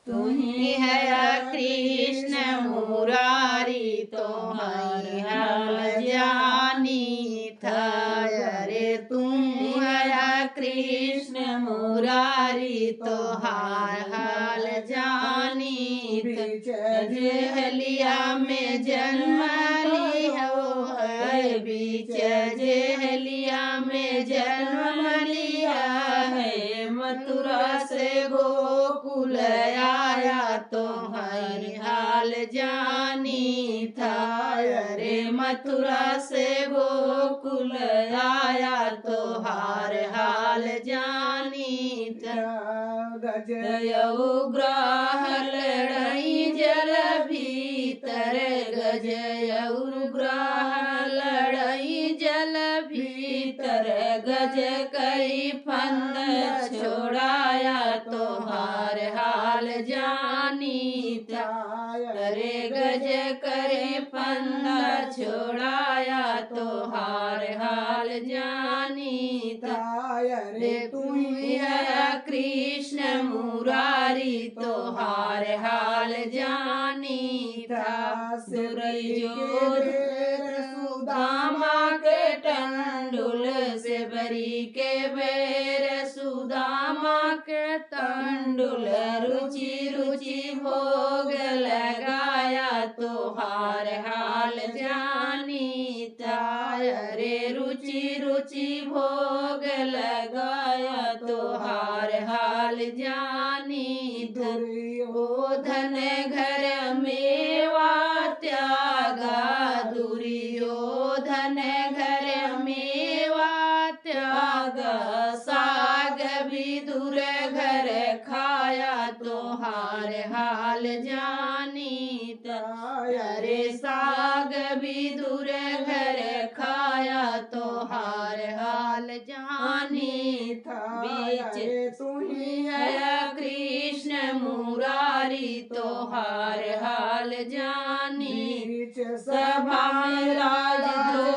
तुम्ही है कृष्ण मुरारी तुम्हारी हाल जानी था। अरे तुम है कृष्ण मुरारी तोहार हाल जानी था। जेहलिया में जन्म लिया है, बीच जेहलिया में जन्म लिया है। मथुरा से गोकुल आया तुम्हारी हाल जानी था। अरे मथुरा से गोकुल आया तोहार हाल जानी था। गजयउग्राह लड़ई जल भीतर, गजयउग्राह लड़ई जल भीतर। गज कई फंद छोड़ाया तोहार हाल जानी था। अरे गज करे फंद छोड़ाया तोहार हाल जानी था। अरे तुम्ही है कृष्ण मुरारी तोहार हाल जानी था। दुर्योधन सुदामा के टंडुल से बरी के बेर, सुदामा के टंडुल रुचि रुचि भोग लगाया तोहार हाल जानी था। अरे रुचि रुचि भोग लगाया तोहार हाल जानी। दुर्योधन घर मेवा त्यागा, दुर्योधन घर मेवा त्यागा। साग विदुर घर खाया तोहार हाल जानी था। अरे साग विदुर घर खाया तोहार हाल जानी था। बीच तुम्ही है कृष्ण मुरारी तोहार हाल जानी। सभा में राज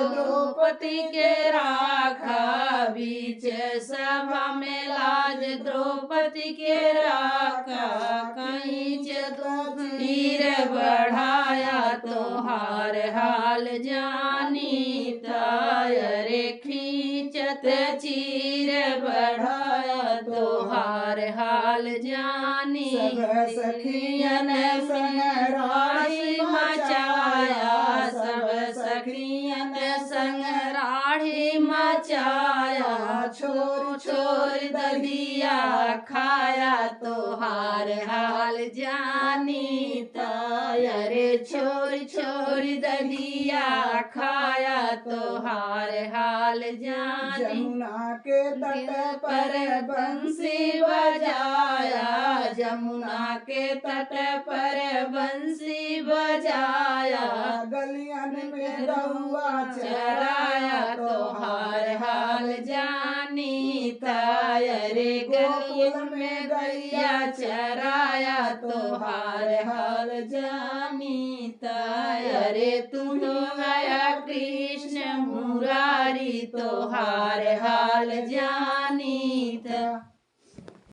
द्रौपदी के राखा, बीच सभा में लाज द्रौपदी के राखा। कहीं चीर बढ़ाया तोहार हाल जानी था। अरे खींचत चीर बढ़ाया तोहार हाल जानी। सब सखियन संग राही मचाया, सब सखियन संग राही मचाया। छोर छोर ददिया खाया तोहार हाल जानी था। अरे छोर छोर ददिया खाया तोहार हाल जानी। जमुना के तट पर बंसी बजाया, जमुना के तट पर बंसी बजाया। गलियन में गौआ चराया तोहार हाल जानी था। अरे गोकुल में गैया चराया तोहार हाल जानी था। अरे तुम आया कृष्ण मुरारी तोहार हाल जानी था।